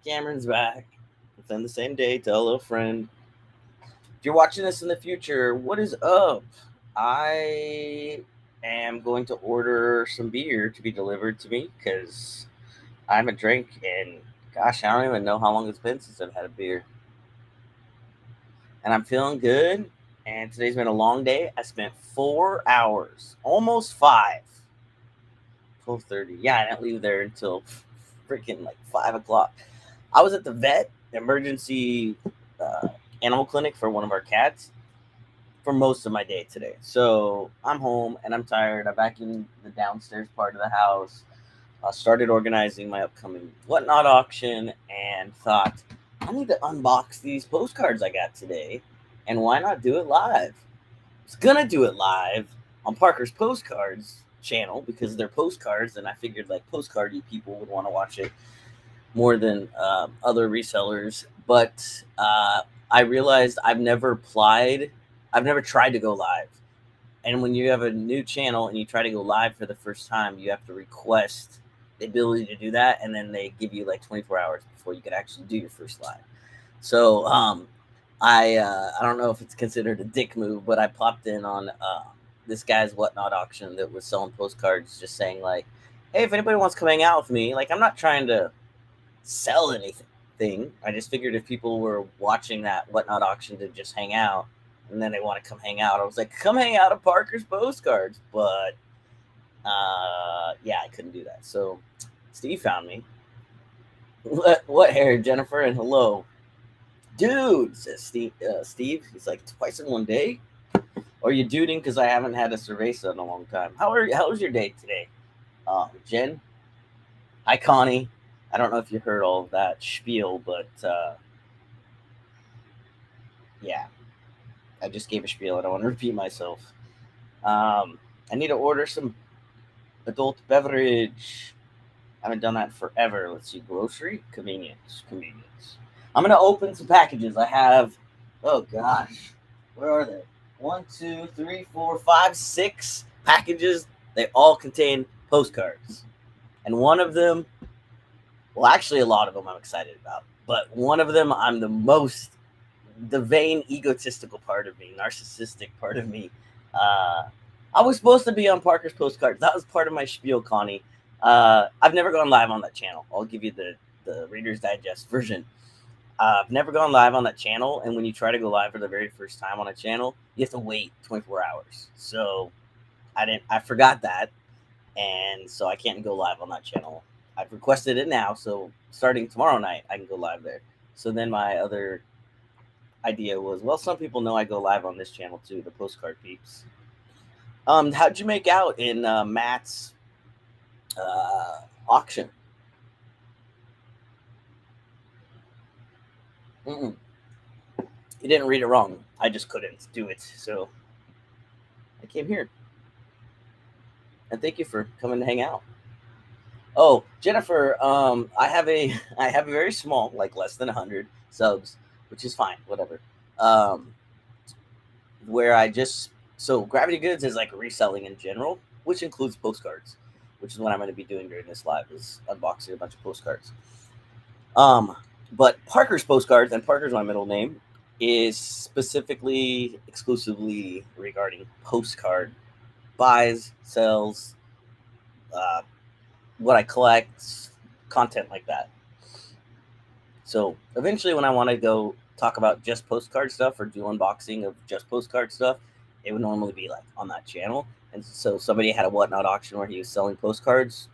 Cameron's back. Within the same day. Tell a friend. If you're watching this in the future, what is up? I am going to order some beer to be delivered to me because I haven't drank in, gosh, I don't even know how long it's been since I've had a beer. And I'm feeling good. And today's been a long day. I spent 4 hours, almost five, 12:30. Yeah, I didn't leave there until freaking like 5 o'clock. I was at the vet emergency uh, animal clinic for one of our cats for most of my day today. So I'm home and I'm tired. I'm back in the downstairs part of the house. Started organizing my upcoming whatnot auction and thought I need to unbox these postcards I got today. And why not do it live? I was gonna do it live on Parker's Postcards channel because they're postcards, and I figured like postcardy people would want to watch it more than other resellers. But I realized I've never tried to go live. And when you have a new channel and you try to go live for the first time, you have to request the ability to do that, and then they give you like 24 hours before you can actually do your first live. So I don't know if it's considered a dick move, but I popped in on this guy's whatnot auction that was selling postcards, just saying like, "Hey, if anybody wants to come hang out with me, like I'm not trying to sell anything. I just figured if people were watching that whatnot auction to just hang out, and then they want to come hang out, I was like, come hang out at Parker's Postcards." But yeah, I couldn't do that. So Steve found me. What hair, Jennifer? And hello, dude. Says Steve. Steve. He's like twice in one day. Or you duding because I haven't had a cerveza in a long time. How was your day today, Jen? Hi, Connie. I don't know if you heard all of that spiel, but yeah, I just gave a spiel. I don't want to repeat myself. I need to order some adult beverage. I haven't done that forever. Let's see. Grocery? Convenience. Convenience. I'm going to open some packages. I have, oh gosh, where are they? 1, 2, 3, 4, 5, 6 packages. They all contain postcards. And one of them, well, actually, a lot of them I'm excited about. But one of them I'm the vain, egotistical part of me, narcissistic part of me. Uh, I was supposed to be on Parker's Postcards. That was part of my spiel, Connie. I've never gone live on that channel. I'll give you the Reader's Digest version. I've never gone live on that channel, and when you try to go live for the very first time on a channel, you have to wait 24 hours. So I forgot that, and so I can't go live on that channel. I've requested it now, so starting tomorrow night, I can go live there. So then my other idea was, well, some people know I go live on this channel too, the Postcard Peeps. How'd you make out in Matt's auction? Mm-mm. You didn't read it wrong. I just couldn't do it, so I came here. And thank you for coming to hang out. Oh, Jennifer, I have a very small, like less than 100 subs, which is fine, whatever. Um, where I just so Gravity Goods is like reselling in general, which includes postcards, which is what I'm going to be doing during this live is unboxing a bunch of postcards. Um, but Parker's Postcards, and Parker's my middle name, is specifically exclusively regarding postcard buys, sells, uh, what I collect, content like that. So eventually, when I want to go talk about just postcard stuff or do unboxing of just postcard stuff, it would normally be like on that channel. And so somebody had a whatnot auction where he was selling postcards,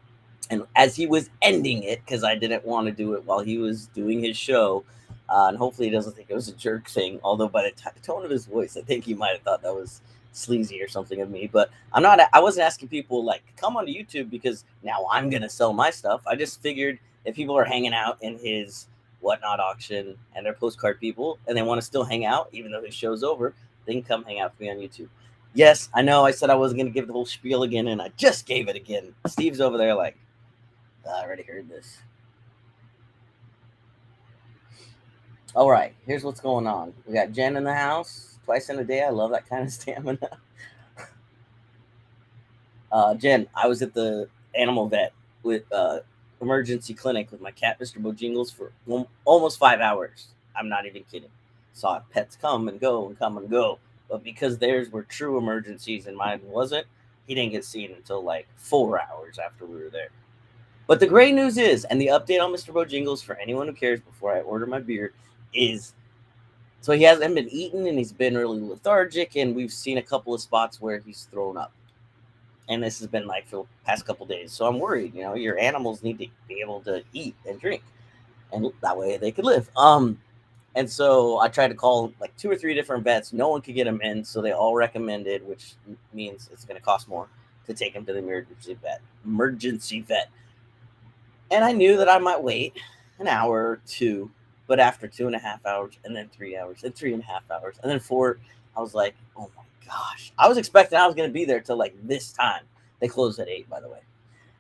and as he was ending it, because I didn't want to do it while he was doing his show, and hopefully he doesn't think it was a jerk thing. Although by the tone of his voice, I think he might have thought that was sleazy or something of me. But I'm not. I wasn't asking people like come on to YouTube because now I'm gonna sell my stuff. I just figured if people are hanging out in his whatnot auction and they're postcard people and they want to still hang out even though his show's over, they can come hang out with me on YouTube. Yes, I know. I said I wasn't gonna give the whole spiel again, and I just gave it again. Steve's over there like. I already heard this. All right, here's what's going on. We got Jen in the house twice in a day. I love that kind of stamina. Jen, I was at the animal vet with emergency clinic with my cat, Mr. Bojingles, for almost 5 hours. I'm not even kidding. Saw pets come and go and come and go. But because theirs were true emergencies and mine wasn't, he didn't get seen until like 4 hours after we were there. But the great news is, and the update on Mr. Bojingles for anyone who cares before I order my beer is, so he hasn't been eating and he's been really lethargic, and we've seen a couple of spots where he's thrown up. And this has been like for the past couple of days. So I'm worried, your animals need to be able to eat and drink, and that way they could live. And so I tried to call like 2 or 3 different vets. No one could get him in, so they all recommended, which means it's going to cost more, to take him to the emergency vet. And I knew that I might wait an hour or two, but after 2.5 hours, and then 3 hours, and 3.5 hours, and then 4, I was like, oh my gosh. I was expecting I was going to be there till like this time. They closed at 8, by the way.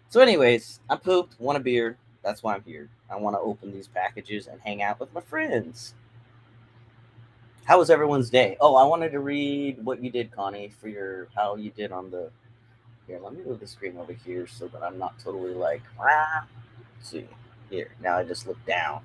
So anyways, I pooped, want a beer. That's why I'm here. I want to open these packages and hang out with my friends. How was everyone's day? Oh, I wanted to read what you did, Connie, for how you did on the. Here, let me move the screen over here so that I'm not totally like. Let's see. Here, now I just look down.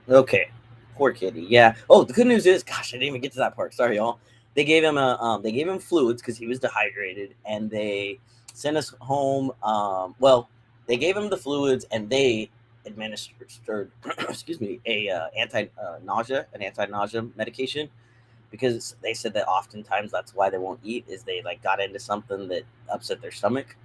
Okay, poor kitty. Yeah. Oh, the good news is, gosh, I didn't even get to that part. Sorry, y'all. They gave him fluids because he was dehydrated, and they sent us home. Well, they gave him the fluids, and they administered, excuse me, a anti-nausea medication, because they said that oftentimes that's why they won't eat, is they like got into something that upset their stomach,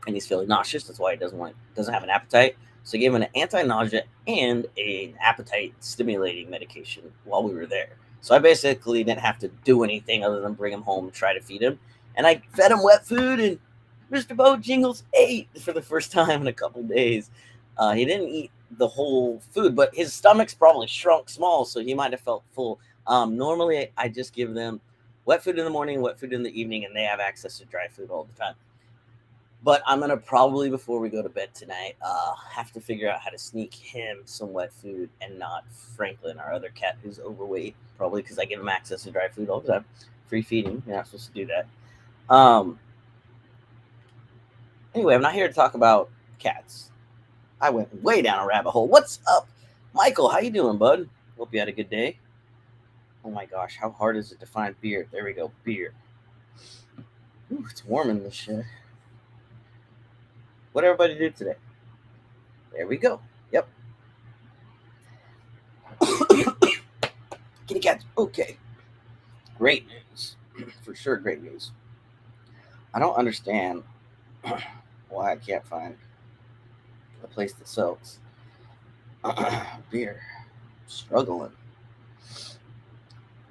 and he's feeling nauseous. That's why he doesn't have an appetite. So he gave him an anti-nausea and an appetite stimulating medication while we were there. So I basically didn't have to do anything other than bring him home and try to feed him. And I fed him wet food, and Mr. Bojingles ate for the first time in a couple days. He didn't eat the whole food, but his stomach's probably shrunk small, so he might have felt full. Normally, I just give them wet food in the morning, wet food in the evening, and they have access to dry food all the time. But I'm going to probably, before we go to bed tonight, have to figure out how to sneak him some wet food and not Franklin, our other cat who's overweight, probably because I give him access to dry food all the time. Free feeding. You're not supposed to do that. Anyway, I'm not here to talk about cats. I went way down a rabbit hole. What's up, Michael? How you doing, bud? Hope you had a good day. Oh my gosh, how hard is it to find beer? There we go, beer. Ooh, it's warm in this shit. What everybody did today? There we go. Yep. Kitty cats. Okay. Great news. For sure, great news. I don't understand why I can't find a place that sells beer. Struggling.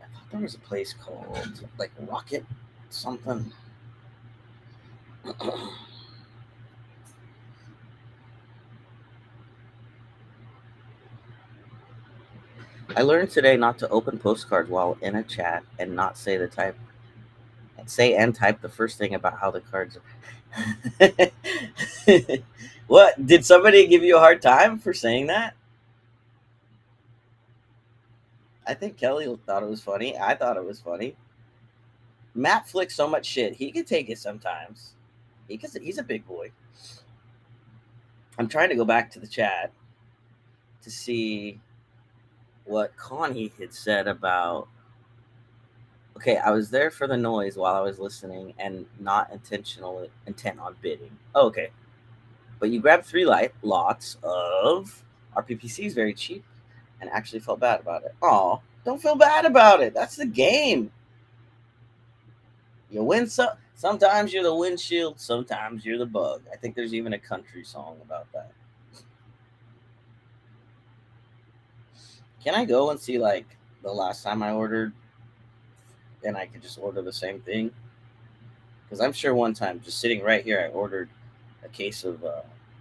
I thought there was a place called like Rocket something. I learned today not to open postcards while in a chat and not say the type. Say and type the first thing about how the cards are. What? Did somebody give you a hard time for saying that? I think Kelly thought it was funny. I thought it was funny. Matt flicks so much shit. He could take it sometimes. He's a big boy. I'm trying to go back to the chat to see what Connie had said about. Okay, I was there for the noise while I was listening and not intent on bidding. Oh, okay. But you grabbed 3 lots of RPPCs very cheap and actually felt bad about it. Oh, don't feel bad about it. That's the game. You win some. Sometimes you're the windshield, sometimes you're the bug. I think there's even a country song about that. Can I go and see like the last time I ordered and I could just order the same thing? Because I'm sure one time, just sitting right here, I ordered a case of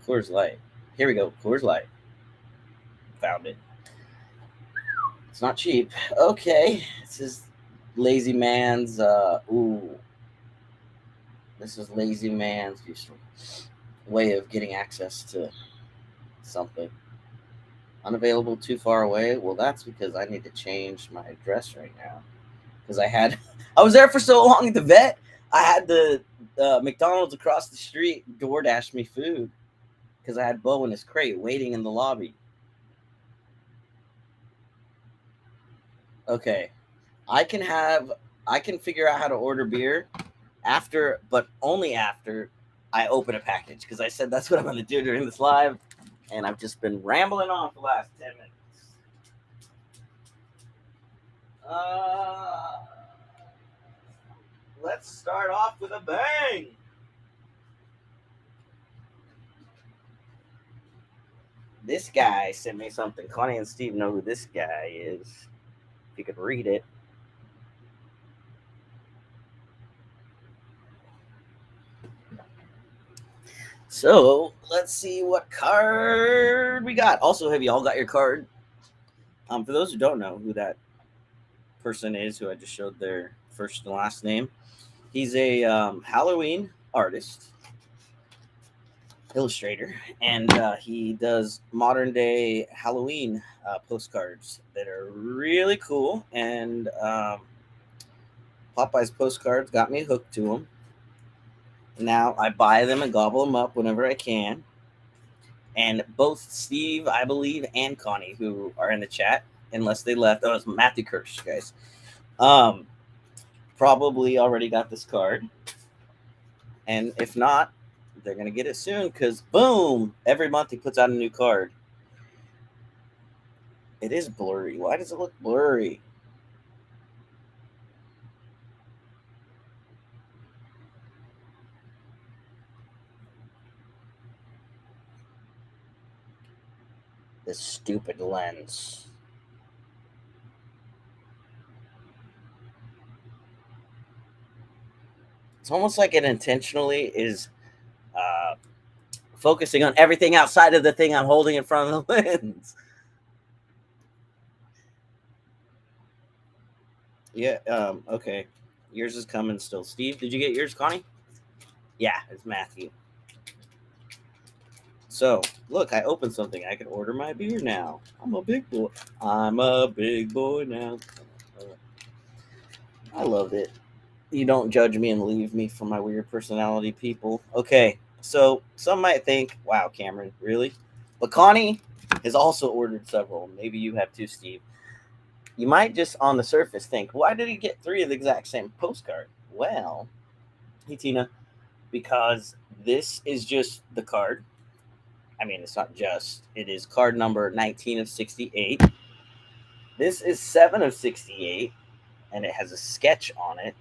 Coors Light. Here we go, Coors Light. Found it. It's not cheap. Okay, this is Lazy Man's. This is Lazy Man's way of getting access to something. Unavailable, too far away. Well, that's because I need to change my address right now. Because I was there for so long at the vet. I had the McDonald's across the street DoorDash me food because I had Bo in his crate waiting in the lobby. Okay, I can have I can figure out how to order beer after, but only after I open a package because I said that's what I'm going to do during this live, and I've just been rambling on for the last 10 minutes. Uh, let's start off with a bang. This guy sent me something. Connie and Steve know who this guy is. If you could read it. So let's see what card we got. Also, have you all got your card? For those who don't know who that person is, who I just showed their first and last name, he's a Halloween artist, illustrator, and he does modern day Halloween postcards that are really cool. And Popeye's postcards got me hooked to them. Now I buy them and gobble them up whenever I can. And both Steve, I believe, and Connie, who are in the chat, unless they left, oh, it's Matthew Kirsch, guys, um, probably already got this card. And if not, they're going to get it soon because, boom, every month he puts out a new card. It is blurry. Why does it look blurry? This stupid lens. It's almost like it intentionally is focusing on everything outside of the thing I'm holding in front of the lens. Yeah, okay. Yours is coming still. Steve, did you get yours, Connie? Yeah, it's Matthew. So, look, I opened something. I can order my beer now. I'm a big boy. I'm a big boy now. I love it. You don't judge me and leave me for my weird personality, people. Okay, so some might think, wow, Cameron, really? But Connie has also ordered several. Maybe you have too, Steve. You might just on the surface think, why did he get three of the exact same postcard? Well, hey, Tina, because this is just the card. I mean, it's not just, it is card number 19 of 68. This is 7 of 68, and it has a sketch on it.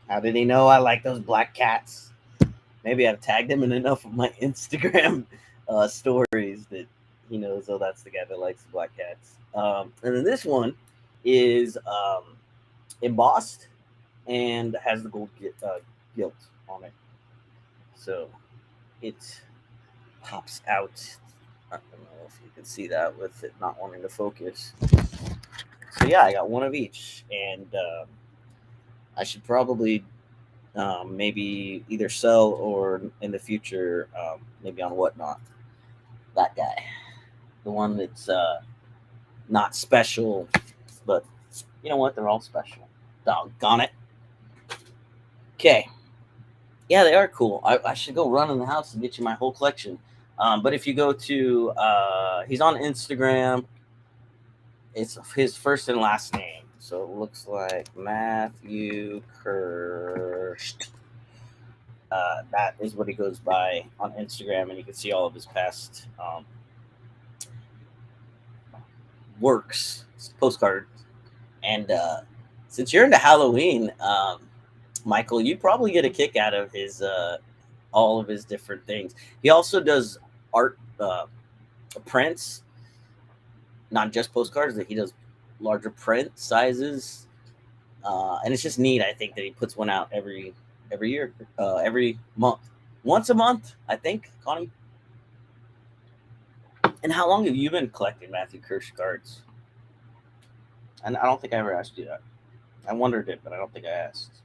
How did he know I like those black cats? Maybe I've tagged him in enough of my Instagram stories that he knows, oh, that's the guy that likes the black cats. And then this one is embossed and has the gold gilt on it. So it pops out. I don't know if you can see that with it not wanting to focus. So yeah, I got one of each, and I should probably maybe either sell or in the future, maybe on Whatnot. That guy, the one that's not special, but you know what? They're all special. Doggone it. Okay. Yeah, they are cool. I should go run in the house and get you my whole collection. But if you go to, he's on Instagram. It's his first and last name. So it looks like Matthew Kirsch. That is what he goes by on Instagram, and you can see all of his past works, postcards. And since you're into Halloween, Michael, you probably get a kick out of his all of his different things. He also does art prints, not just postcards. That he does larger print sizes, and it's just neat. I think that he puts one out every year, every month, once a month. I think, Connie. And how long have you been collecting Matthew Kirsch cards? And I don't think I ever asked you that. I wondered it, but I don't think I asked.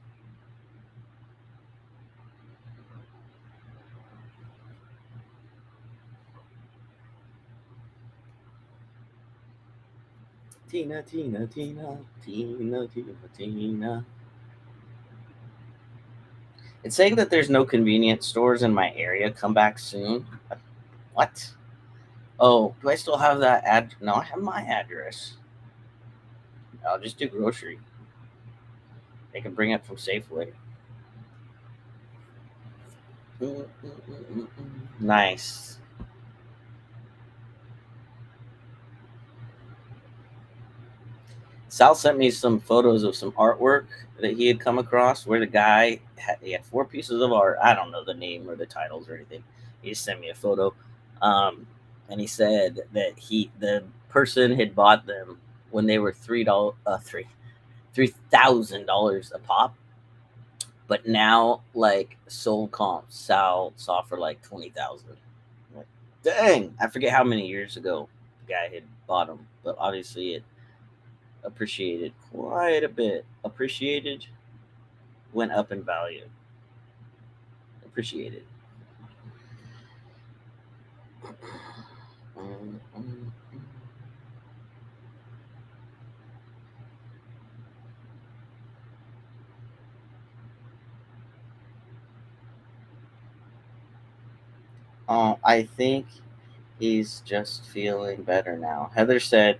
Tina, Tina, Tina, Tina, Tina, Tina. It's saying that there's no convenience stores in my area. Come back soon. What? Oh, do I still have that ad? No, I have my address. I'll just do grocery. They can bring it from Safeway. Nice. Sal sent me some photos of some artwork that he had come across where the guy he had four pieces of art. I don't know the name or the titles or anything. He just sent me a photo. And he said that the person had bought them when they were $3,000 a pop, but now like sold comps Sal saw for like 20,000. Like, dang, I forget how many years ago the guy had bought them, but obviously it appreciated quite a bit. Appreciated, went up in value. Appreciated. I think he's just feeling better now. Heather said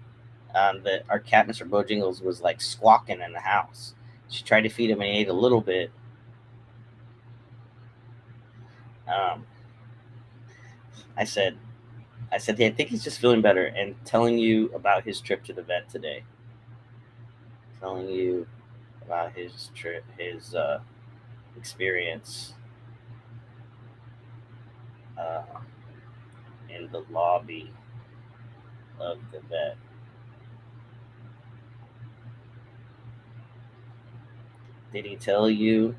that our cat, Mr. Bojingles, was like squawking in the house. She tried to feed him and he ate a little bit. Um, I said, hey, I think he's just feeling better and telling you about his trip to the vet today. Telling you about his trip, his experience uh, in the lobby of the vet. Did he tell you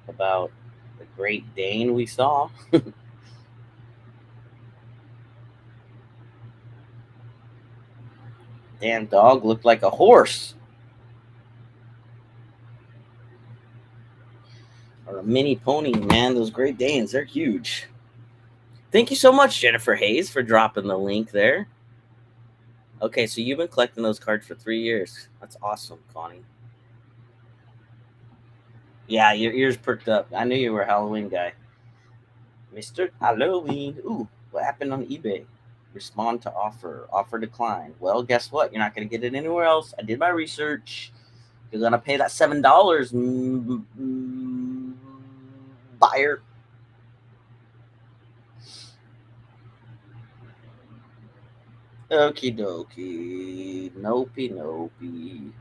about the Great Dane we saw? Damn dog looked like a horse or a mini pony, man. Those Great Danes, they're huge. Thank you so much, Jennifer Hayes, for dropping the link there. Okay, so you've been collecting those cards for 3 years. That's awesome, Connie. Yeah, your ears perked up. I knew you were a Halloween guy. Mr. Halloween. Ooh, what happened on eBay? Respond to offer. Offer declined. Well, guess what? You're not going to get it anywhere else. I did my research. You're going to pay that $7, buyer. Okie dokie. Nopey nopey.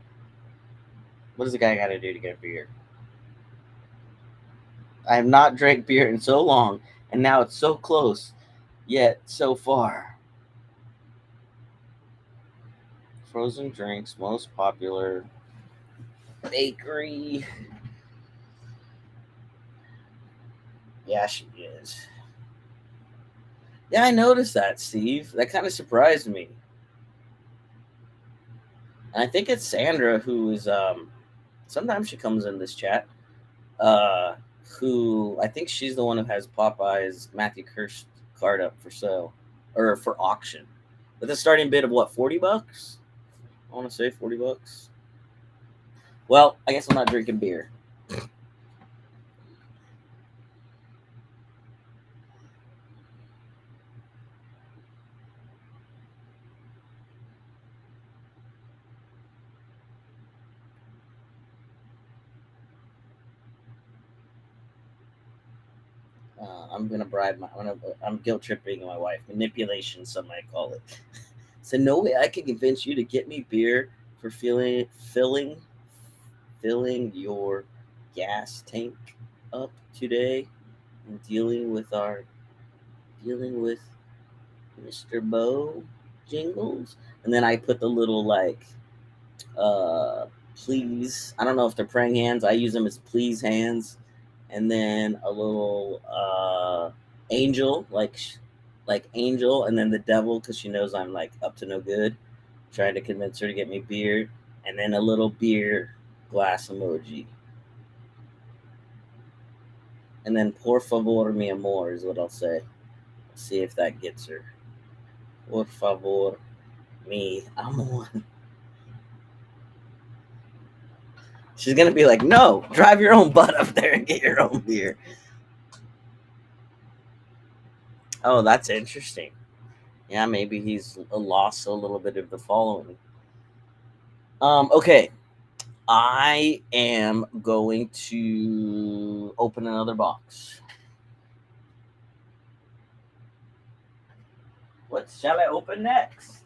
What does the guy got to do to get a beer? I have not drank beer in so long, and now it's so close, yet so far. Frozen drinks, most popular bakery. Yeah, she is. Yeah, I noticed that, Steve. That kind of surprised me. And I think it's Sandra who is sometimes she comes in this chat. Uh who I think she's the one who has Popeye's Matthew Kirsch card up for sale or for auction. With a starting bid of what, $40? I want to say $40. Well, I guess I'm not drinking beer. I'm gonna bribe my. I'm guilt tripping my wife. Manipulation, some might call it. So no way I can convince you to get me beer for filling your gas tank up today and dealing with Mr. Bo Jingles. And then I put the little like please. I don't know if they're praying hands. I use them as please hands, and then a little angel, like angel, and then the devil because she knows I'm like up to no good, trying to convince her to get me beer, and then a little beer glass emoji, and then por favor mi amor is what I'll say. See if that gets her. Por favor mi amor. She's gonna be like, no, drive your own butt up there and get your own beer. Oh, that's interesting. Yeah, maybe he's lost a little bit of the following. Okay. I am going to open another box. What shall I open next?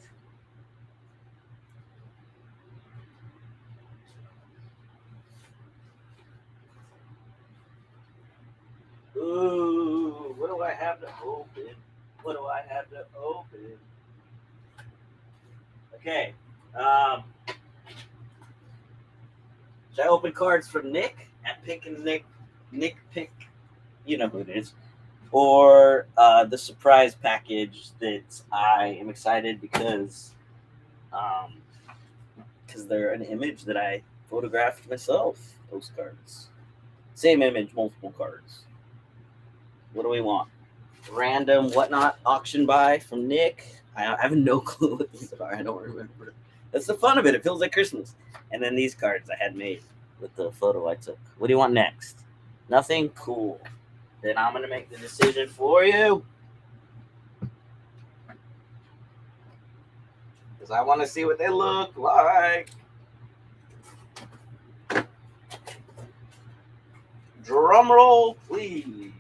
Ooh, what do I have to open? What do I have to open? Okay. Um, should I open cards from Nick and pick and Nick pick? You know who it is. Or the surprise package that I am excited um, because they're an image that I photographed myself. Postcards. Same image, multiple cards. What do we want? Random whatnot auction buy from Nick. I have no clue what these are. I don't remember. That's the fun of it. It feels like Christmas. And then these cards I had made with the photo I took. What do you want next? Nothing? Cool. Then I'm going to make the decision for you. Because I want to see what they look like. Drum roll, please.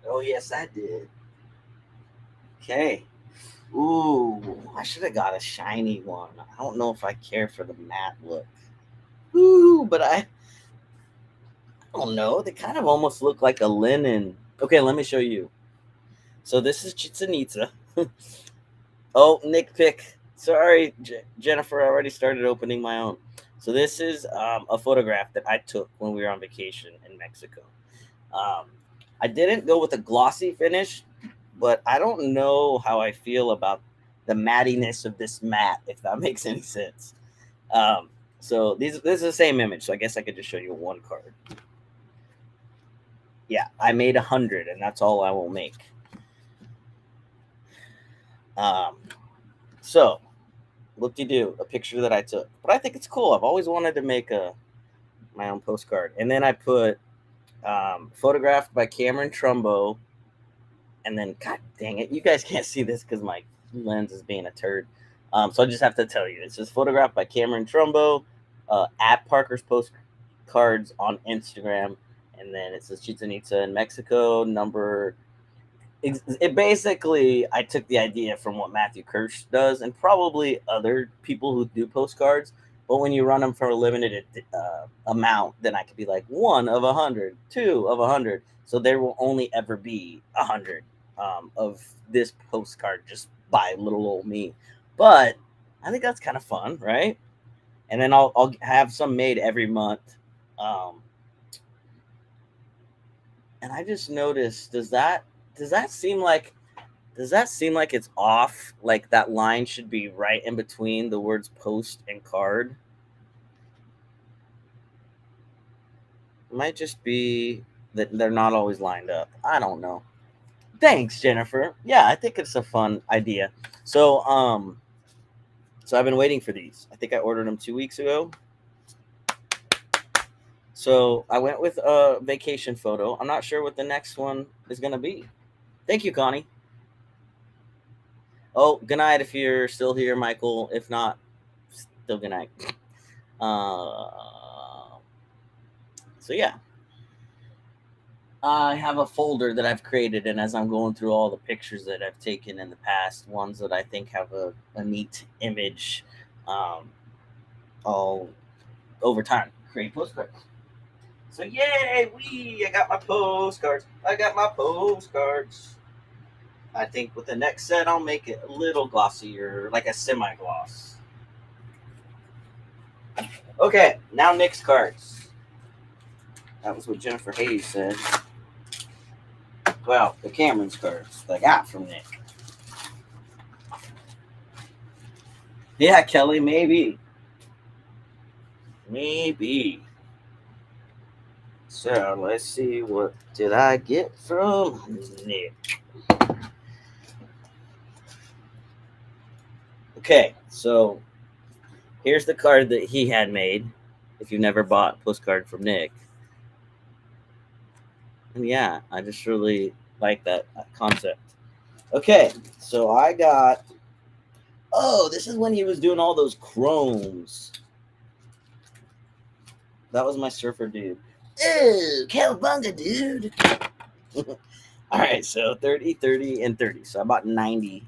Oh, yes, I did. Okay. Ooh, I should have got a shiny one. I don't know if I care for the matte look. Ooh, but I don't know. They kind of almost look like a linen. Okay, let me show you. So this is Chichen Itza. Oh, Nick pick. Sorry, Jennifer. I already started opening my own. So this is a photograph that I took when we were on vacation in Mexico. I didn't go with a glossy finish, but I don't know how I feel about the mattiness of this matte, if that makes any sense. So this is the same image, so I guess I could just show you one card. Yeah, I made 100, and that's all I will make. So look-de-do, a picture that I took, but I think it's cool. I've always wanted to make my own postcard, and then I put photographed by Cameron Trumbo, and then God dang it, you guys can't see this because my lens is being a turd. So I just have to tell you, it's just photographed by Cameron Trumbo at Parker's Postcards on Instagram, and then it says Chichen Itza in Mexico. It basically, I took the idea from what Matthew Kirsch does, and probably other people who do postcards. But when you run them for a limited amount, then I could be like 1 of 100, 2 of 100. So there will only ever be 100 of this postcard just by little old me. But I think that's kind of fun, right? And then I'll have some made every month. Um, and I just noticed, does that seem like it's off? Like that line should be right in between the words post and card. It might just be that they're not always lined up. I don't know. Thanks, Jennifer. Yeah, I think it's a fun idea. So I've been waiting for these. I think I ordered them 2 weeks ago. So I went with a vacation photo. I'm not sure what the next one is gonna be. Thank you, Connie. Oh, good night if you're still here, Michael. If not, still good night. So yeah, I have a folder that I've created, and as I'm going through all the pictures that I've taken in the past, ones that I think have a neat image, I'll over time create postcards. So yay, I got my postcards. I got my postcards. I think with the next set, I'll make it a little glossier, like a semi-gloss. Okay, now Nick's cards. That was what Jennifer Hayes said. Well, the Cameron's cards that I got from Nick. Yeah, Kelly, maybe. Maybe. So let's see, what did I get from Nick? Okay, so here's the card that he had made. If you've never bought a postcard from Nick, and yeah, I just really like that concept. Okay, so I got. Oh, this is when he was doing all those chromes. That was my surfer dude. Ew, cowabunga, dude. All right, so 30, 30, and 30. So I bought 90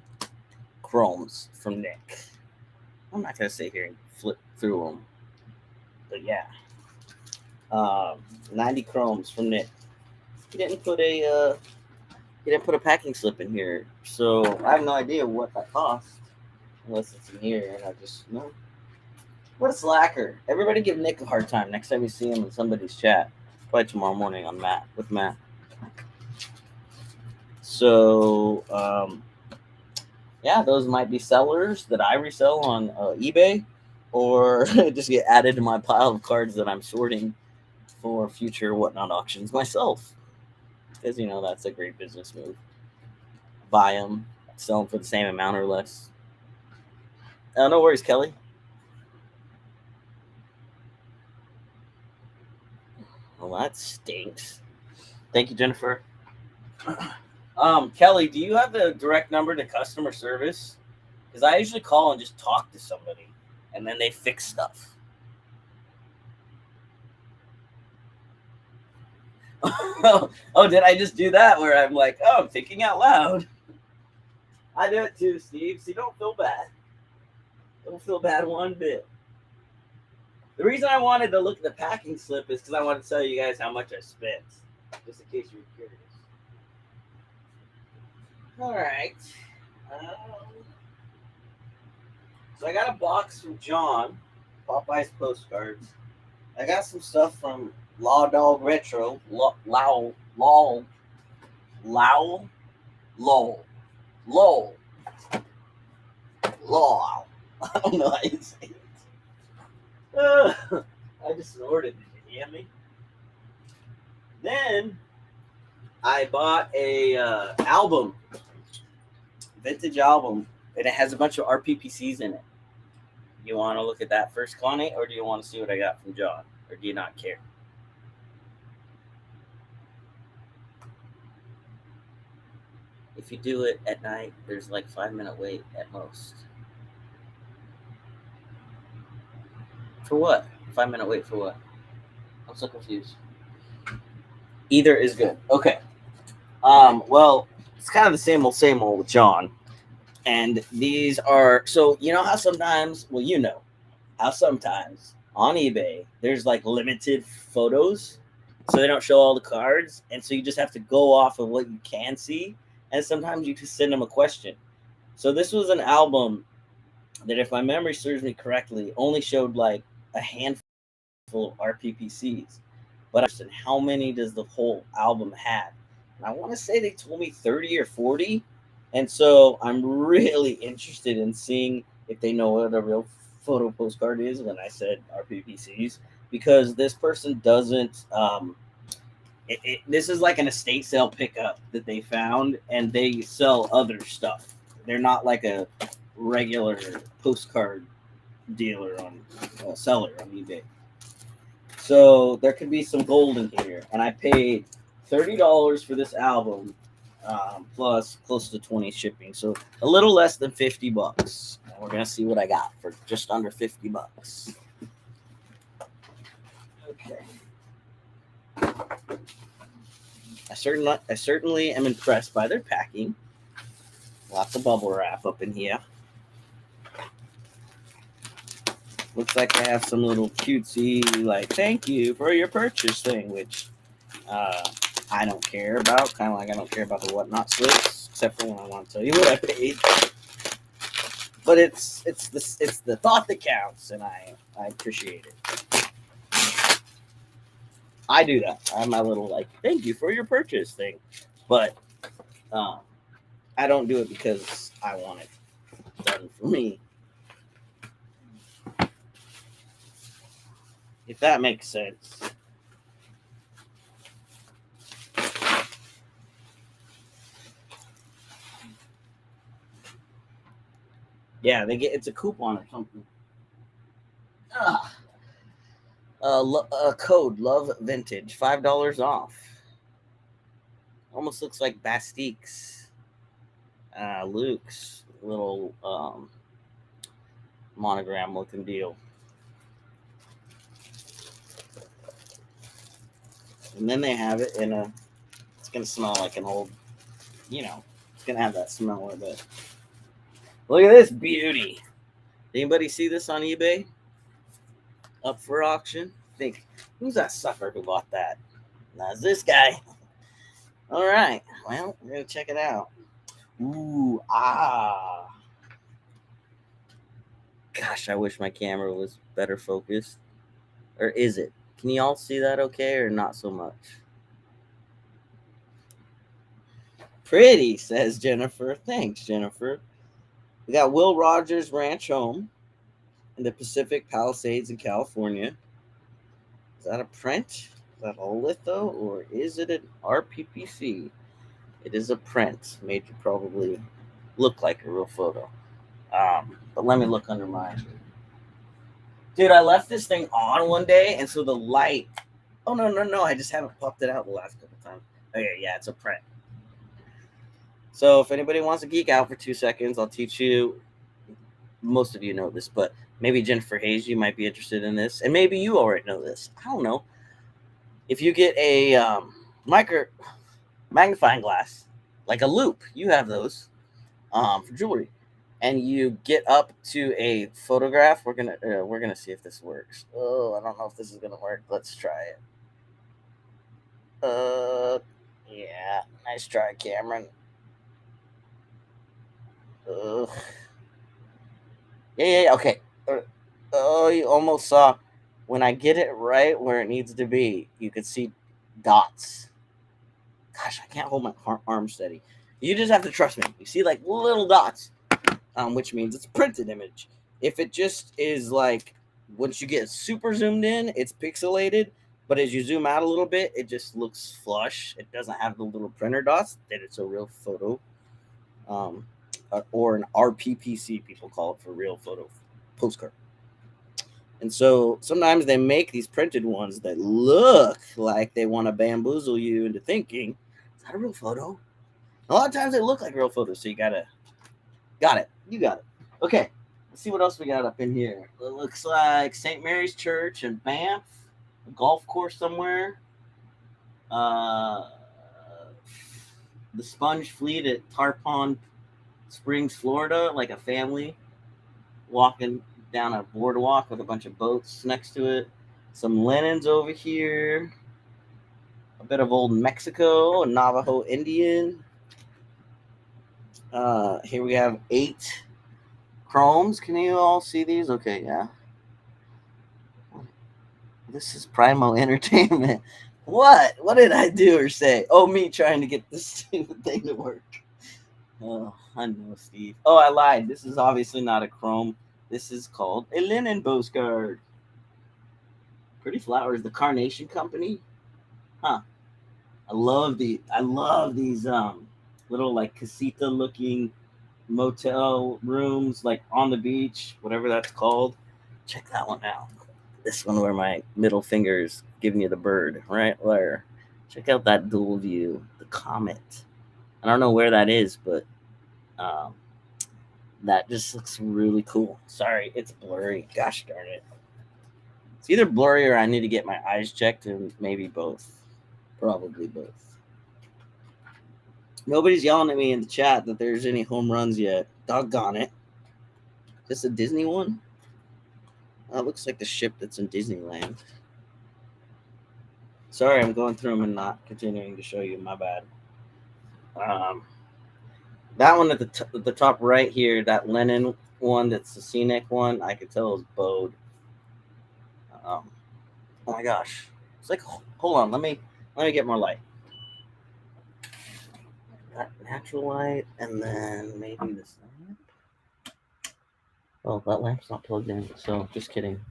chromes from Nick. I'm not going to sit here and flip through them. But yeah. 90 chromes from Nick. He didn't put a packing slip in here. So I have no idea what that cost. Unless it's in here and I just know. What a slacker. Everybody give Nick a hard time next time you see him in somebody's chat. Probably tomorrow morning on with Matt. So, yeah, those might be sellers that I resell on eBay or just get added to my pile of cards that I'm sorting for future whatnot auctions myself. Because, that's a great business move. Buy them, sell them for the same amount or less. No worries, Kelly. Well, that stinks. Thank you, Jennifer. Kelly, do you have the direct number to customer service? Because I usually call and just talk to somebody, and then they fix stuff. Oh, did I just do that where I'm like, oh, I'm thinking out loud? I do it too, Steve, so you don't feel bad. Don't feel bad one bit. The reason I wanted to look at the packing slip is because I wanted to tell you guys how much I spent, just in case you were curious. All right. So I got a box from John, Popeye's Postcards. I got some stuff from Law Dog Retro, Lol. I don't know how you say it. I just snorted. Did you hear me? Then I bought a album, vintage album, and it has a bunch of RPPCs in it. You want to look at that first, Connie, or do you want to see what I got from John, or do you not care? If you do it at night, there's like 5-minute wait at most. For what? 5-minute wait for what? I'm so confused. Either is good. Okay. Well, it's kind of the same old with John. And these are, so you know how sometimes, how sometimes on eBay, there's like limited photos. So they don't show all the cards. And so you just have to go off of what you can see. And sometimes you just send them a question. So this was an album that, if my memory serves me correctly, only showed like a handful of RPPCs. But how many does the whole album have? And I want to say they told me 30 or 40. And so I'm really interested in seeing if they know what a real photo postcard is when I said RPPCs, because this person doesn't. This is like an estate sale pickup that they found, and they sell other stuff. They're not like a regular postcard dealer seller on eBay. So there could be some gold in here, and I paid $30 for this album, plus close to 20 shipping, so a little less than $50. And we're gonna see what I got for just under $50. Okay. I certainly am impressed by their packing. Lots of bubble wrap up in here. Looks like they have some little cutesy, like, thank you for your purchase thing, which I don't care about. Kind of like I don't care about the whatnot slips, except for when I want to tell you what I paid. But it's the thought that counts, and I appreciate it. I do that. I have my little, like, thank you for your purchase thing. But I don't do it because I want it done for me. If that makes sense. Yeah, it's a coupon or something. Code Love Vintage, $5 off. Almost looks like Bastique's, Luke's little monogram looking deal. And then they have it in a. It's gonna smell like an old, it's gonna have that smell with it. Look at this beauty. Anybody see this on eBay? Up for auction? Think, who's that sucker who bought that? That's this guy. All right. Well, we're gonna check it out. Ooh, Gosh, I wish my camera was better focused. Or is it? Can you all see that okay or not so much? Pretty, says Jennifer. Thanks, Jennifer. We got Will Rogers Ranch Home in the Pacific Palisades in California. Is that a print? Is that a litho? Or is it an RPPC? It is a print made to probably look like a real photo. But let me look under mine. Dude, I left this thing on one day, and so the light. Oh, no. I just haven't popped it out the last couple times. Okay, yeah, it's a print. So if anybody wants to geek out for 2 seconds, I'll teach you. Most of you know this, but maybe Jennifer Hayes, you might be interested in this. And maybe you already know this. I don't know. If you get a micro magnifying glass, like a loop, you have those for jewelry, and you get up to a photograph. We're gonna see if this works. Oh, I don't know if this is gonna work. Let's try it. Yeah, nice try, Cameron. Yeah, okay. Oh, you almost saw. When I get it right where it needs to be, you could see dots. Gosh, I can't hold my arm steady. You just have to trust me. You see like little dots, which means it's a printed image. If it just is like, once you get super zoomed in, it's pixelated. But as you zoom out a little bit, it just looks flush. It doesn't have the little printer dots. Then it's a real photo, or an RPPC, people call it, for real photo postcard. And so sometimes they make these printed ones that look like they want to bamboozle you into thinking, is that a real photo? A lot of times they look like real photos, so you got it. You got it. Okay, let's see what else we got up in here. It looks like St. Mary's Church in Banff, a golf course somewhere. The Sponge Fleet at Tarpon Springs, Florida, like a family walking down a boardwalk with a bunch of boats next to it. Some linens over here. A bit of old Mexico, a Navajo Indian. Here we have 8 chromes. Can you all see these? Okay, yeah. This is Primo Entertainment. What? What did I do or say? Oh, me trying to get this stupid thing to work. Oh, I know, Steve. Oh, I lied. This is obviously not a chrome. This is called a linen postcard. Pretty Flowers, the Carnation Company. Huh. I love these little like casita looking motel rooms, like on the beach, whatever that's called. Check that one out. This one where my middle finger is giving you the bird, right there. Check out that dual view, the comet. I don't know where that is, but that just looks really cool. Sorry, it's blurry. Gosh darn it. It's either blurry or I need to get my eyes checked, and maybe both. Probably both. Nobody's yelling at me in the chat that there's any home runs yet. Doggone it. Is this a Disney one? That looks like the ship that's in Disneyland. Sorry, I'm going through them and not continuing to show you. My bad. That one at the top right here, that linen one, that's the scenic one, I could tell is bowed. Oh my gosh. It's like, hold on, let me get more light. Got natural light, and then maybe this lamp. Oh, that lamp's not plugged in, so just kidding.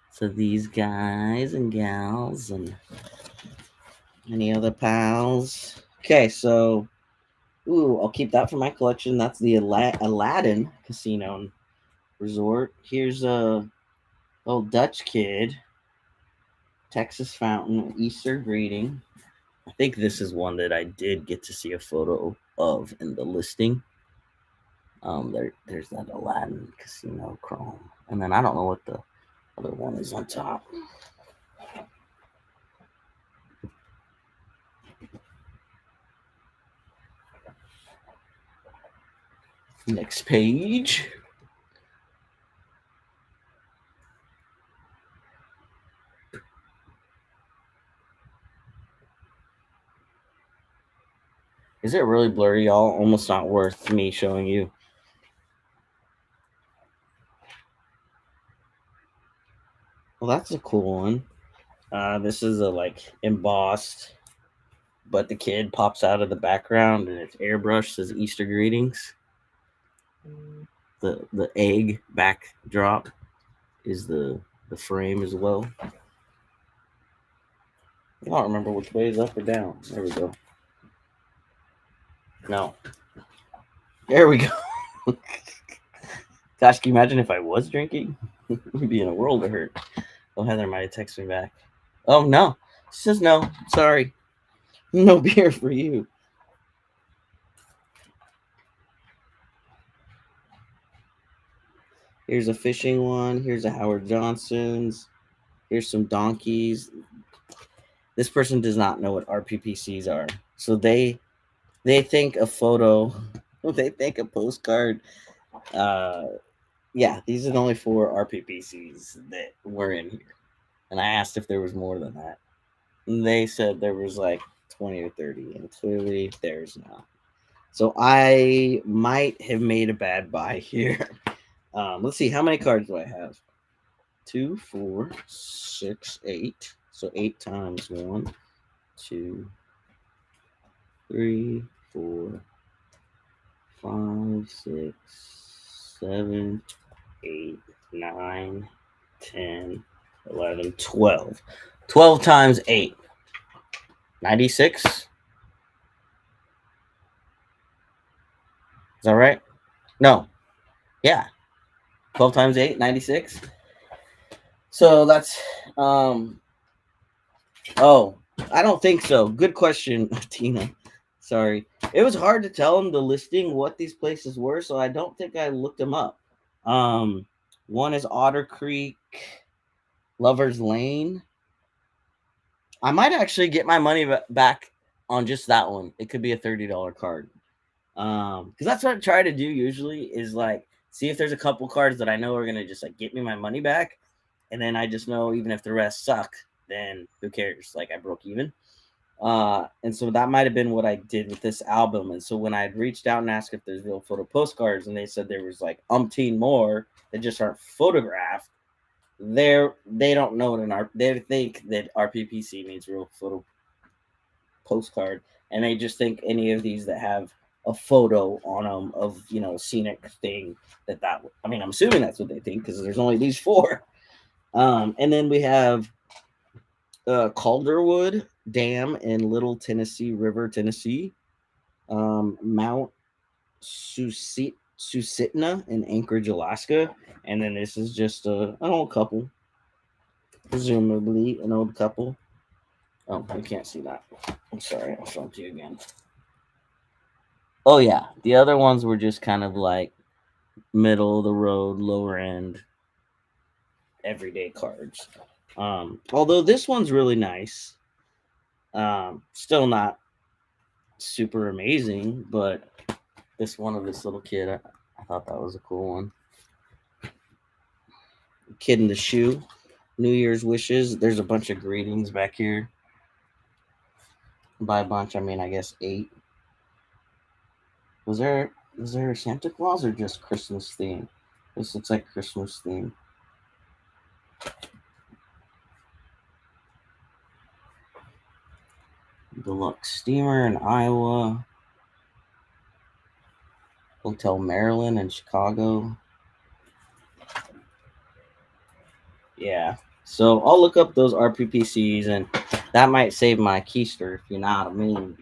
So these guys and gals and any other pals Okay, so I'll keep that for my collection. That's the Aladdin Casino and Resort. Here's a old Dutch kid, Texas Fountain, Easter Greeting. I think this is one that I did get to see a photo of in the listing. There's that Aladdin Casino Chrome, and then I don't know what the other one is on top. Next page. Is it really blurry, y'all? Almost not worth me showing you. Well, that's a cool one. This is a like embossed, but the kid pops out of the background and it's airbrushed. Says Easter greetings. The egg backdrop is the frame as well. I don't remember which way is up or down. There we go. No. There we go. Gosh, can you imagine if I was drinking? We'd be in a world of hurt. Oh, Heather might have texted me back. Oh, no. She says no. Sorry. No beer for you. Here's a fishing one. Here's a Howard Johnson's. Here's some donkeys. This person does not know what RPPCs are. So they think a photo, they think a postcard. Yeah, these are the only 4 RPPCs that were in here. And I asked if there was more than that. And they said there was like 20 or 30, and clearly there's not. So I might have made a bad buy here. Let's see, how many cards do I have? 2, 4, 6, 8. So 8 times 1, 2, 3, 4, 5, 6, 7, 8, 9, 10, 11, 12. 12 times 8. 96? Is that right? No. Yeah. 12 times 8, 96. So that's oh, I don't think so. Good question, Tina. Sorry. It was hard to tell them the listing what these places were, so I don't think I looked them up. One is Otter Creek, Lover's Lane. I might actually get my money back on just that one. It could be a $30 card. Because that's what I try to do usually is like see if there's a couple cards that I know are gonna just like get me my money back, and then I just know even if the rest suck, then who cares? Like I broke even. And so that might have been what I did with this album. And so when I had reached out and asked if there's real photo postcards, and they said there was like umpteen more that just aren't photographed, they don't know what they think that RPPC means real photo postcard, and they just think any of these that have a photo on them of a scenic thing that I mean I'm assuming that's what they think because there's only these 4. And then we have Calderwood Dam in Little Tennessee River, Tennessee. Mount Susitna in Anchorage, Alaska. And then this is just an old couple, presumably an old couple. Oh, you can't see that. I'm sorry. I'll show it to you again. Oh, yeah. The other ones were just kind of like middle of the road, lower end, everyday cards. Although this one's really nice. Still not super amazing, but this one of this little kid, I thought that was a cool one. Kid in the Shoe, New Year's wishes. There's a bunch of greetings back here. By a bunch, I mean I guess 8. Was there Santa Claus or just Christmas theme? This looks like Christmas theme. Deluxe Steamer in Iowa. Hotel Maryland in Chicago. Yeah. So I'll look up those RPPCs, and that might save my keister, if you know what I mean.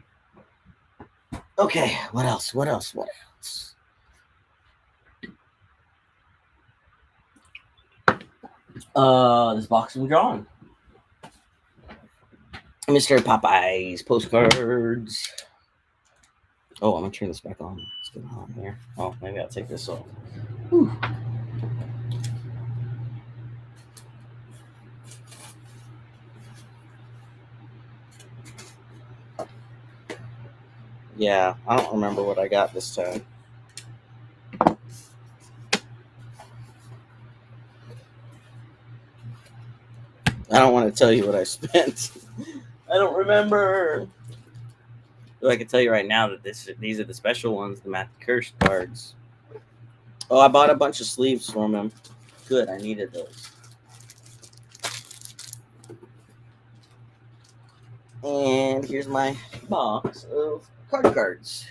Okay, what else? What else? What else? This box I'm drawing. Mr. Popeye's postcards. Oh, I'm gonna turn this back on. It's getting hot in here. Oh, maybe I'll take this off. Whew. Yeah, I don't remember what I got this time. I don't want to tell you what I spent. I don't remember. So I can tell you right now that these are the special ones, the Matthew Kirsch cards. Oh, I bought a bunch of sleeves from him. Good, I needed those. And here's my box of cards.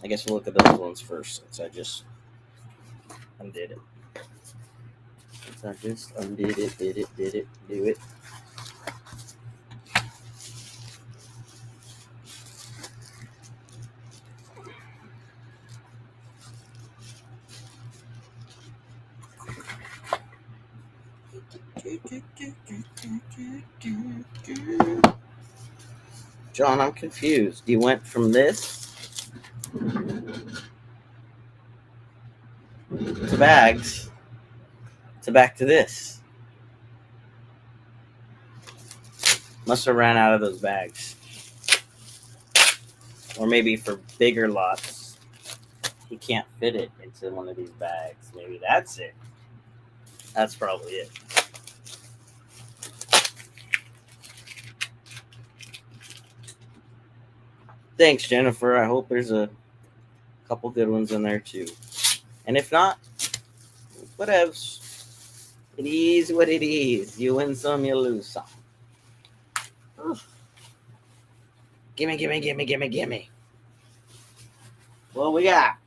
I guess we'll look at those ones first, since I just undid it. Since I just undid it, do it. John, I'm confused. You went from this to bags to back to this. Must have ran out of those bags. Or maybe for bigger lots, he can't fit it into one of these bags. Maybe that's it. That's probably it. Thanks, Jennifer. I hope there's a couple good ones in there too. And if not, what else? It is what it is. You win some, you lose some. Ugh. Gimme. Well, we got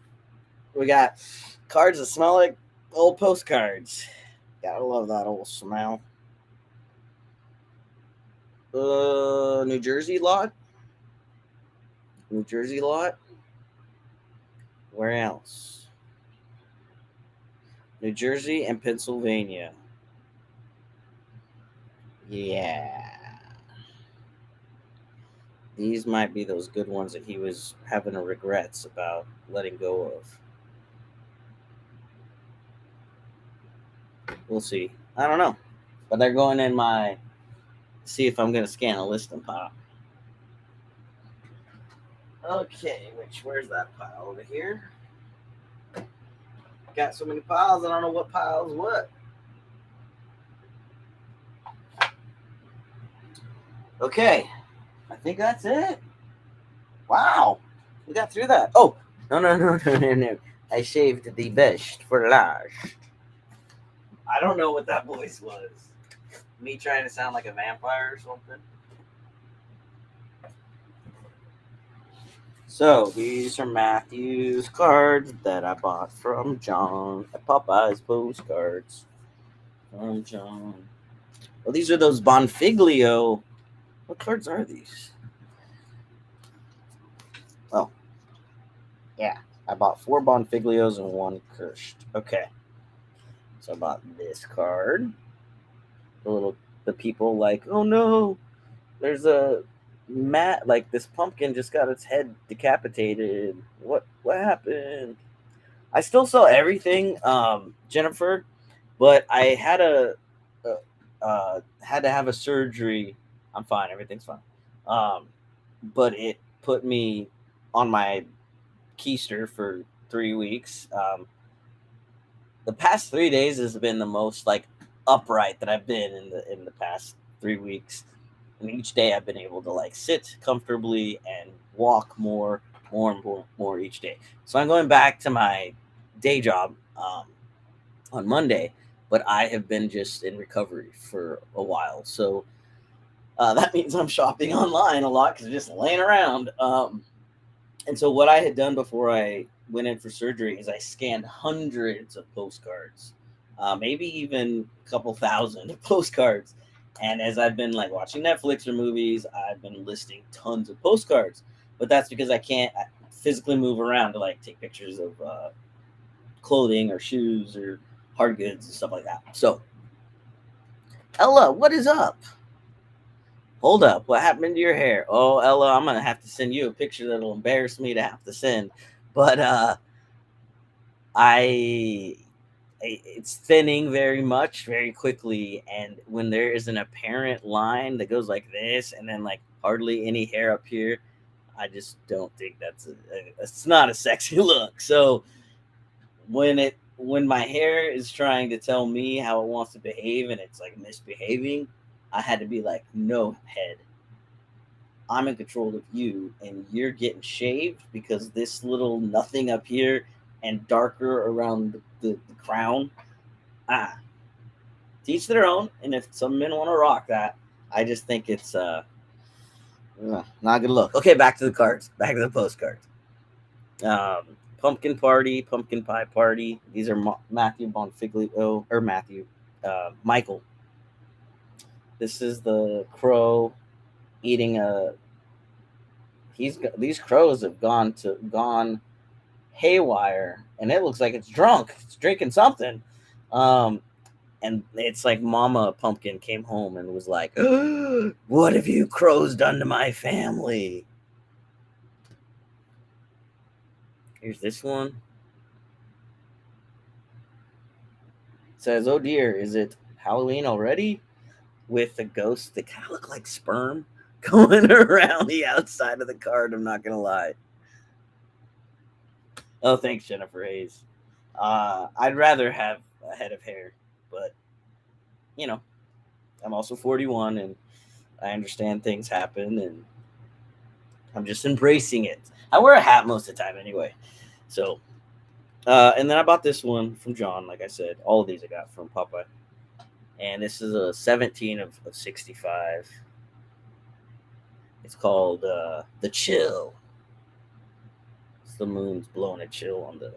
cards that smell like old postcards. Gotta love that old smell. New Jersey lot. Where else? New Jersey and Pennsylvania. Yeah. These might be those good ones that he was having regrets about letting go of. We'll see. I don't know. But they're going in my see if I'm gonna scan a listing pile. Okay, where's that pile over here? Got so many piles, I don't know what pile's what. Okay, I think that's it. Wow, we got through that. Oh, no. I shaved the best for last. I don't know what that voice was. Me trying to sound like a vampire or something. So these are Matthew's cards that I bought from John at Popeye's Postcards. From John. Well, these are those Bonfiglio. What cards are these? Oh, yeah. I bought 4 Bonfiglios and 1 Kirsch. Okay. So I bought this card. The people like, oh no, there's a like this pumpkin just got its head decapitated. What happened? I still sell everything, Jennifer, but I had to have a surgery. I'm fine. Everything's fine. But it put me on my keister for 3 weeks. The past 3 days has been the most like upright that I've been in the past 3 weeks. And each day I've been able to like sit comfortably and walk more each day. So I'm going back to my day job on Monday, but I have been just in recovery for a while. So that means I'm shopping online a lot because I'm just laying around. And so what I had done before I went in for surgery is I scanned hundreds of postcards, maybe even a couple thousand of postcards. And as I've been like watching Netflix or movies, I've been listing tons of postcards. But that's because I can't physically move around to like take pictures of clothing or shoes or hard goods and stuff like that. So, Ella, what is up? Hold up, what happened to your hair? Oh, Ella, I'm gonna have to send you a picture that'll embarrass me to have to send. But I it's thinning very much, very quickly, and when there is an apparent line that goes like this, and then like hardly any hair up here, I just don't think it's not a sexy look. So when my hair is trying to tell me how it wants to behave and it's like misbehaving, I had to be like, no, head, I'm in control of you, and you're getting shaved because this little nothing up here and darker around the crown. Ah, teach their own. And if some men want to rock that, I just think it's not a good look. Okay, back to the cards. Back to the postcards. Pumpkin party, pumpkin pie party. These are Matthew Bonfiglio or Michael. This is the crow eating a. These crows have gone haywire, and it looks like it's drunk. It's drinking something. And it's like Mama Pumpkin came home and was like, "What have you crows done to my family?" Here's this one. It says, "Oh dear, is it Halloween already?" With the ghosts that kind of look like sperm going around the outside of the card. I'm not gonna lie. Oh, thanks, Jennifer Hayes. I'd rather have a head of hair, but you know, I'm also 41 and I understand things happen, and I'm just embracing it. I wear a hat most of the time anyway. So, and then I bought this one from John, like I said. All of these I got from Popeye. And this is a 17 of 65. It's called The Chill. It's the moon's blowing a chill on the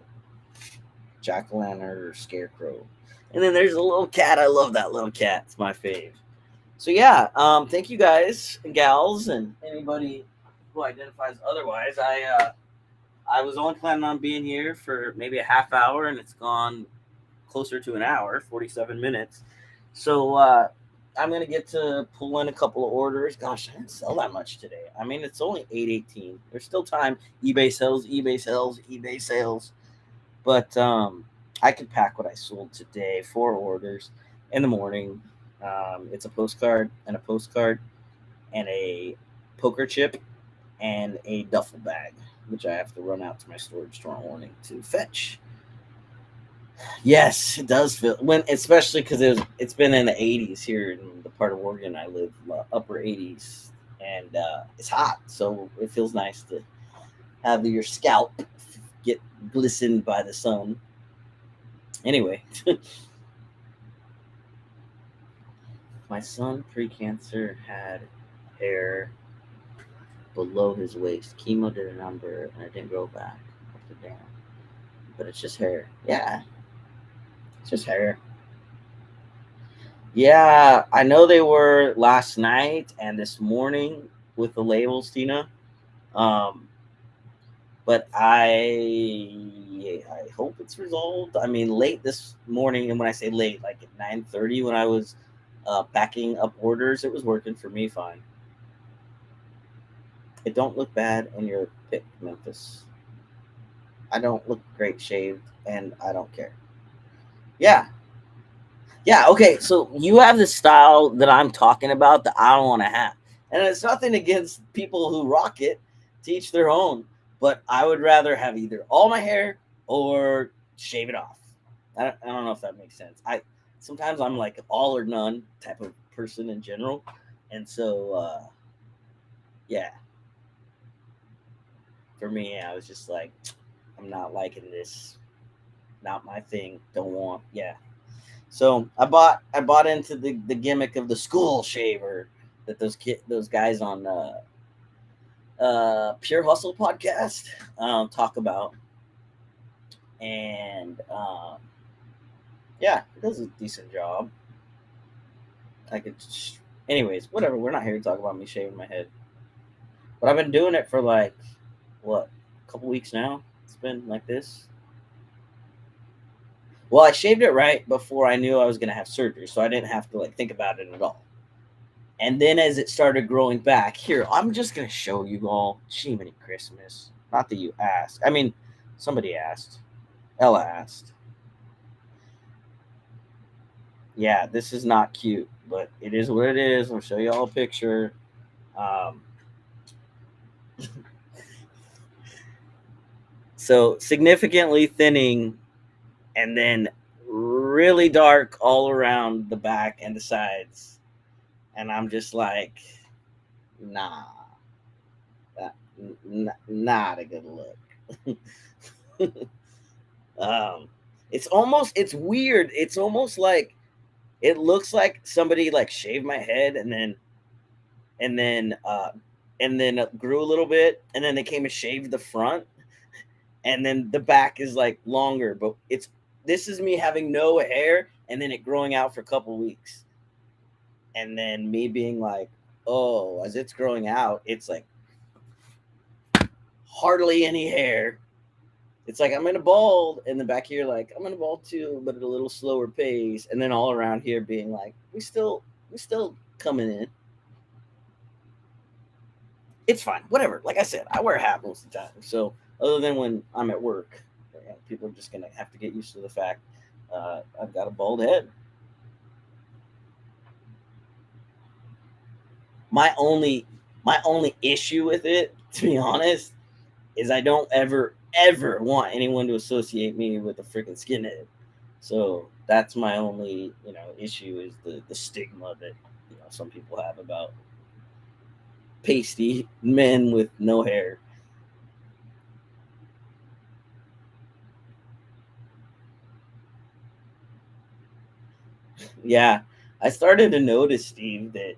jack-o'-lantern or scarecrow. And then there's a little cat. I love that little cat. It's my fave. So yeah, thank you guys and gals and anybody who identifies otherwise. I was only planning on being here for maybe a half hour, and it's gone closer to an hour, 47 minutes. So I'm gonna get to pull in a couple of orders. Gosh, I didn't sell that much today. I mean, it's only 8:18. There's still time. eBay sells, eBay sells, eBay sales. But I could pack what I sold today. 4 orders in the morning. It's a postcard and a poker chip and a duffel bag, which I have to run out to my storage tomorrow morning to fetch. Yes, it does feel especially because it's been in the 80s here in the part of Oregon I live, upper 80s, and it's hot, so it feels nice to have your scalp get glistened by the sun. Anyway, my son pre-cancer had hair below his waist. Chemo did a number, and it didn't grow back up to down. But it's just hair. Yeah, it's just hair. Yeah, I know they were last night and this morning with the labels, Tina. Um, but I hope it's resolved. I mean, late this morning, and when I say late, like at 9:30, when I was backing up orders, it was working for me fine. It don't look bad in your pick, Memphis. I don't look great shaved, and I don't care. Yeah, yeah. Okay, so you have the style that I'm talking about that I don't want to have, and it's nothing against people who rock it. To each their own. But I would rather have either all my hair or shave it off. I don't know if that makes sense. I sometimes I'm like all or none type of person in general, and so yeah, for me, I was just like, I'm not liking this. Not my thing. Don't want. Yeah. So I bought into the gimmick of the school shaver that those guys on Pure Hustle podcast talk about, and yeah, it does a decent job. I could Anyways, whatever. We're not here to talk about me shaving my head, but I've been doing it for like what, a couple weeks now. It's been like this. Well, I shaved it right before I knew I was gonna have surgery, so I didn't have to like think about it at all. And then as it started growing back, here I'm just gonna show you all. Jiminy Christmas! Not that you asked. I mean, somebody asked. Ella asked. Yeah, this is not cute, but it is what it is. I'll show you all a picture. Um, so significantly thinning, and then really dark all around the back and the sides. And I'm just like, nah, not a good look. um, it's weird. It's almost like it looks like somebody like shaved my head and then uh and then grew a little bit, and then they came and shaved the front, and then the back is like longer. But it's this is me having no hair and then it growing out for a couple weeks, and then me being like, oh, as it's growing out, it's like hardly any hair. It's like I'm in a bald, and the back here, like I'm in a bald too, but at a little slower pace. And then all around here being like, we still coming in. It's fine, whatever. Like I said, I wear a hat most of the time. So other than when I'm at work, people are just gonna have to get used to the fact I've got a bald head. My only my only issue with it, to be honest, is I don't ever want anyone to associate me with a freaking skinhead. So that's my only issue is the stigma that some people have about pasty men with no hair. Yeah, I started to notice, Steve, that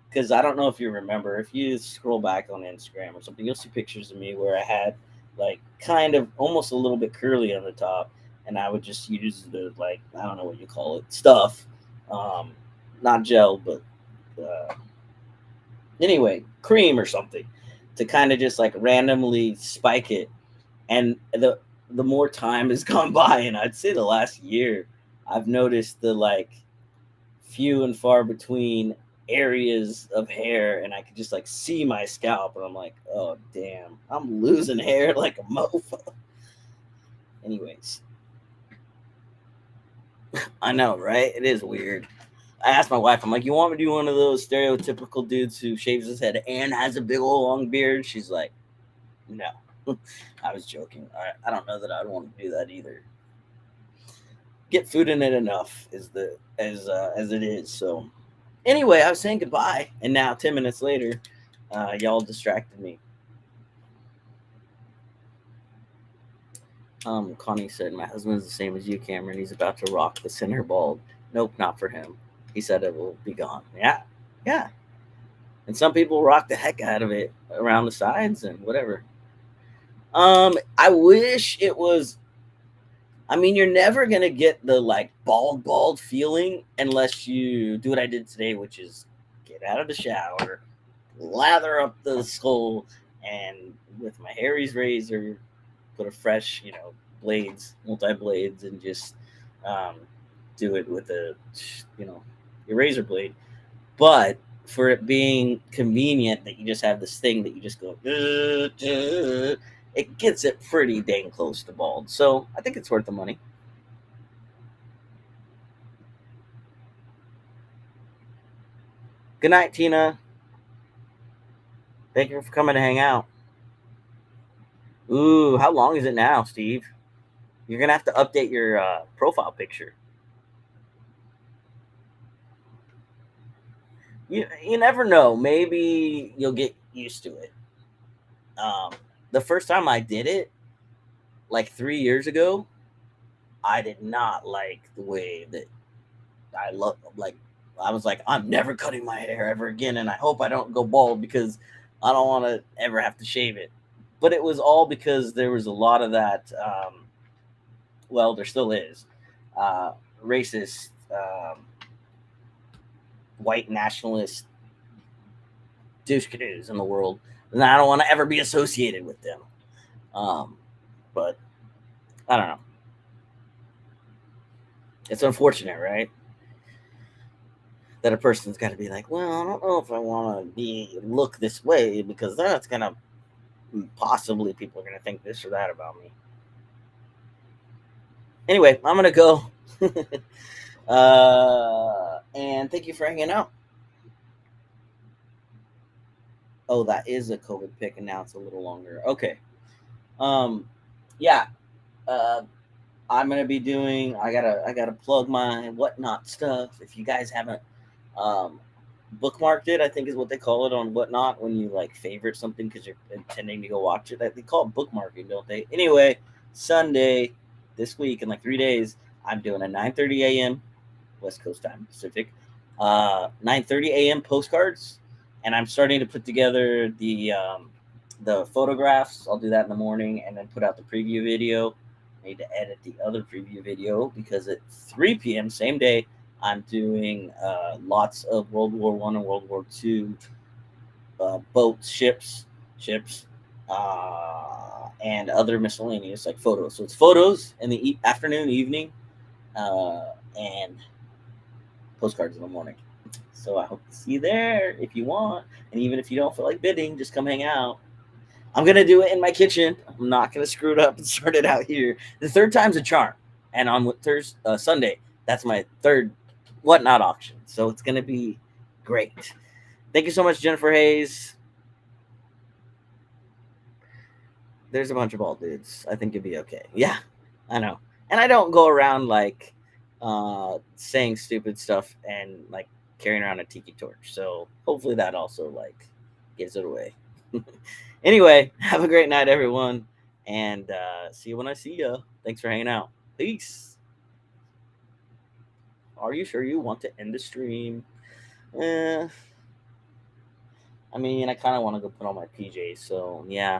because I don't know if you remember, if you scroll back on Instagram or something, you'll see pictures of me where I had like kind of almost a little bit curly on the top, and I would just use the like I don't know what you call it stuff, um, not gel, but uh, anyway, cream or something to kind of just like randomly spike it. And the more time has gone by, and I'd say the last year, I've noticed the like few and far between areas of hair, and I could just like see my scalp, and I'm like, oh damn, I'm losing hair like a mofo. Anyways, I know, right? It is weird. I asked my wife, I'm like, you want me to do one of those stereotypical dudes who shaves his head and has a big old long beard? She's like, no. I was joking. I don't know that I'd want to do that either. Get food in it enough is the as it is. So anyway, I was saying goodbye, and now 10 minutes later, y'all distracted me. Connie said, "My husband's the same as you, Cameron. He's about to rock the center bald. Nope, not for him. He said it will be gone. Yeah, yeah. And some people rock the heck out of it around the sides and whatever. I wish it was. I mean, you're never gonna get the like bald feeling unless you do what I did today, which is get out of the shower, lather up the skull, and with my Harry's razor, put a fresh, blades, multi blades, and just um, do it with you know, your razor blade. But for it being convenient that you just have this thing that you just go, it gets it pretty dang close to bald. So I think it's worth the money. Good night, Tina. Thank you for coming to hang out. Ooh, how long is it now, Steve? You're gonna have to update your profile picture. You never know. Maybe you'll get used to it. Um, the first time I did it, like 3 years ago, I did not like the way that I look. Like I was like, I'm never cutting my hair ever again, and I hope I don't go bald because I don't want to ever have to shave it. But it was all because there was a lot of that. Well, there still is racist white nationalist douche canoes in the world, and I don't want to ever be associated with them. But I don't know. It's unfortunate, right? That a person's got to be like, well, I don't know if I want to be look this way because that's gonna possibly people are gonna think this or that about me. Anyway, I'm gonna go. And thank you for hanging out. Oh, that is a COVID pick, and now it's a little longer. Okay. Um, yeah. Uh, I'm gonna be doing. I gotta plug my whatnot stuff. If you guys haven't um, bookmarked it, I think is what they call it on whatnot when you like favorite something because you're intending to go watch it. They call it bookmarking, don't they? Anyway, Sunday this week in like 3 days, I'm doing a 9:30 a.m. West Coast time Pacific, 9:30 a.m. postcards, and I'm starting to put together the photographs. I'll do that in the morning and then put out the preview video. I need to edit the other preview video because at 3 p.m. same day I'm doing lots of World War One and World War Two boats, ships, and other miscellaneous like photos. So it's photos in the afternoon, evening, and postcards in the morning. So I hope to see you there if you want. And even if you don't feel like bidding, just come hang out. I'm gonna do it in my kitchen. I'm not gonna screw it up and start it out here. The third time's a charm. And on Thursday, Sunday, that's my third whatnot auction. So it's gonna be great. Thank you so much, Jennifer Hayes. There's a bunch of bald dudes. I think you'll be okay. Yeah, I know. And I don't go around like saying stupid stuff and like carrying around a tiki torch. So hopefully that also like gives it away. Anyway, have a great night, everyone, and see you when I see you. Thanks for hanging out. Peace. Are you sure you want to end the stream? I mean, I kind of want to go put on my PJs, so yeah,